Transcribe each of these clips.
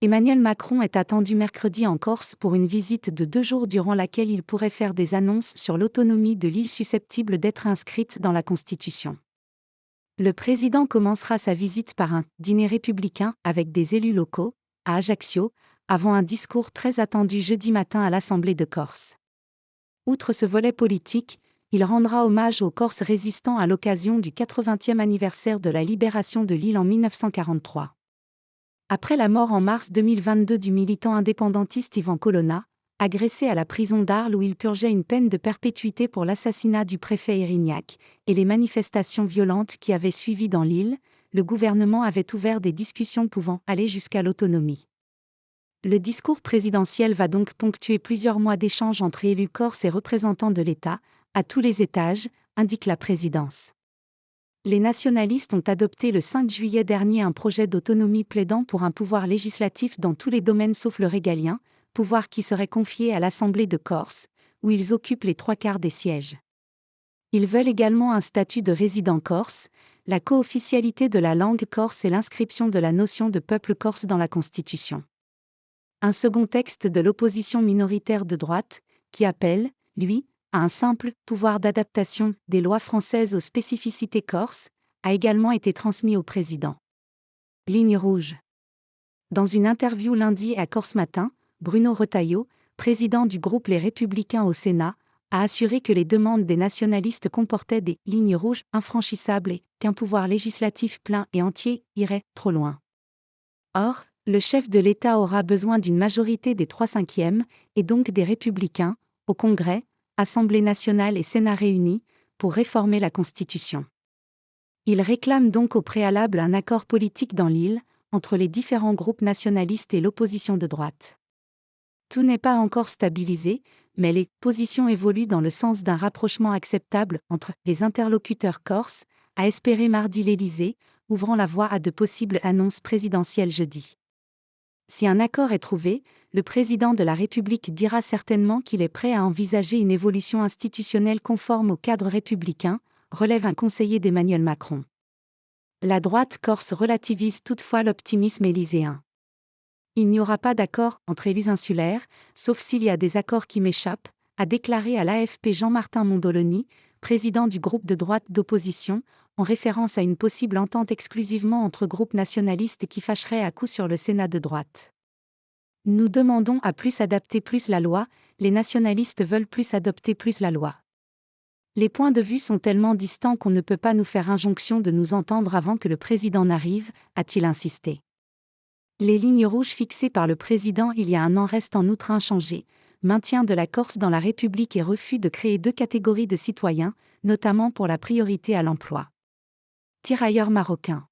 Emmanuel Macron est attendu mercredi en Corse pour une visite de 2 jours durant laquelle il pourrait faire des annonces sur l'autonomie de l'île susceptible d'être inscrite dans la Constitution. Le président commencera sa visite par un dîner républicain avec des élus locaux, à Ajaccio, avant un discours très attendu jeudi matin à l'Assemblée de Corse. Outre ce volet politique, il rendra hommage aux Corses résistants à l'occasion du 80e anniversaire de la libération de l'île en 1943. Après la mort en mars 2022 du militant indépendantiste Ivan Colonna, agressé à la prison d'Arles où il purgeait une peine de perpétuité pour l'assassinat du préfet Erignac, et les manifestations violentes qui avaient suivi dans l'île, le gouvernement avait ouvert des discussions pouvant aller jusqu'à l'autonomie. Le discours présidentiel va donc ponctuer plusieurs mois d'échanges entre élus corses et représentants de l'État, à tous les étages, indique la présidence. Les nationalistes ont adopté le 5 juillet dernier un projet d'autonomie plaidant pour un pouvoir législatif dans tous les domaines sauf le régalien, pouvoir qui serait confié à l'Assemblée de Corse, où ils occupent les 3/4 des sièges. Ils veulent également un statut de résident corse, la co-officialité de la langue corse et l'inscription de la notion de peuple corse dans la Constitution. Un second texte de l'opposition minoritaire de droite, qui appelle, lui, à un simple pouvoir d'adaptation des lois françaises aux spécificités corses, a également été transmis au président. Ligne rouge. Dans une interview lundi à Corse Matin, Bruno Retailleau, président du groupe Les Républicains au Sénat, a assuré que les demandes des nationalistes comportaient des lignes rouges infranchissables et qu'un pouvoir législatif plein et entier irait trop loin. Or, le chef de l'État aura besoin d'une majorité des 3/5, et donc des Républicains, au Congrès, Assemblée nationale et Sénat réunis, pour réformer la Constitution. Il réclame donc au préalable un accord politique dans l'île, entre les différents groupes nationalistes et l'opposition de droite. Tout n'est pas encore stabilisé, mais les positions évoluent dans le sens d'un rapprochement acceptable entre les interlocuteurs corses, a espéré mardi l'Élysée, ouvrant la voie à de possibles annonces présidentielles jeudi. Si un accord est trouvé, le président de la République dira certainement qu'il est prêt à envisager une évolution institutionnelle conforme au cadre républicain, relève un conseiller d'Emmanuel Macron. La droite corse relativise toutefois l'optimisme élyséen. Il n'y aura pas d'accord entre élus insulaires, sauf s'il y a des accords qui m'échappent, a déclaré à l'AFP Jean-Martin Mondoloni, président du groupe de droite d'opposition, en référence à une possible entente exclusivement entre groupes nationalistes qui fâcherait à coup sur le Sénat de droite. Nous demandons à plus adapter plus la loi, les nationalistes veulent plus adopter plus la loi. Les points de vue sont tellement distants qu'on ne peut pas nous faire injonction de nous entendre avant que le président n'arrive, a-t-il insisté. Les lignes rouges fixées par le président il y a un an restent en outre inchangées, maintien de la Corse dans la République et refus de créer 2 catégories de citoyens, notamment pour la priorité à l'emploi. Tirailleurs marocains.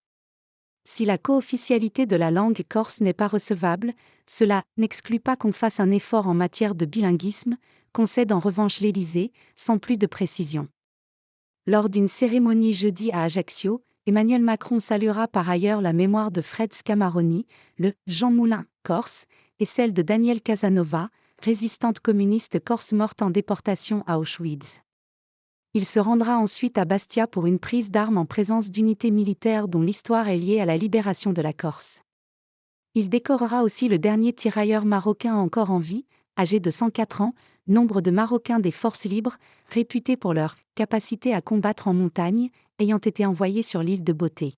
Si la co-officialité de la langue corse n'est pas recevable, cela n'exclut pas qu'on fasse un effort en matière de bilinguisme, concède en revanche l'Élysée, sans plus de précision. Lors d'une cérémonie jeudi à Ajaccio, Emmanuel Macron saluera par ailleurs la mémoire de Fred Scamaroni, le Jean Moulin corse, et celle de Daniel Casanova, résistante communiste corse morte en déportation à Auschwitz. Il se rendra ensuite à Bastia pour une prise d'armes en présence d'unités militaires dont l'histoire est liée à la libération de la Corse. Il décorera aussi le dernier tirailleur marocain encore en vie, âgé de 104 ans, nombre de Marocains des forces libres, réputés pour leur capacité à combattre en montagne, ayant été envoyés sur l'île de Beauté.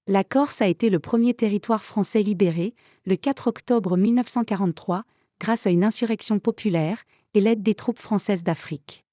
La Corse a été le premier territoire français libéré, le 4 octobre 1943, grâce à une insurrection populaire et l'aide des troupes françaises d'Afrique.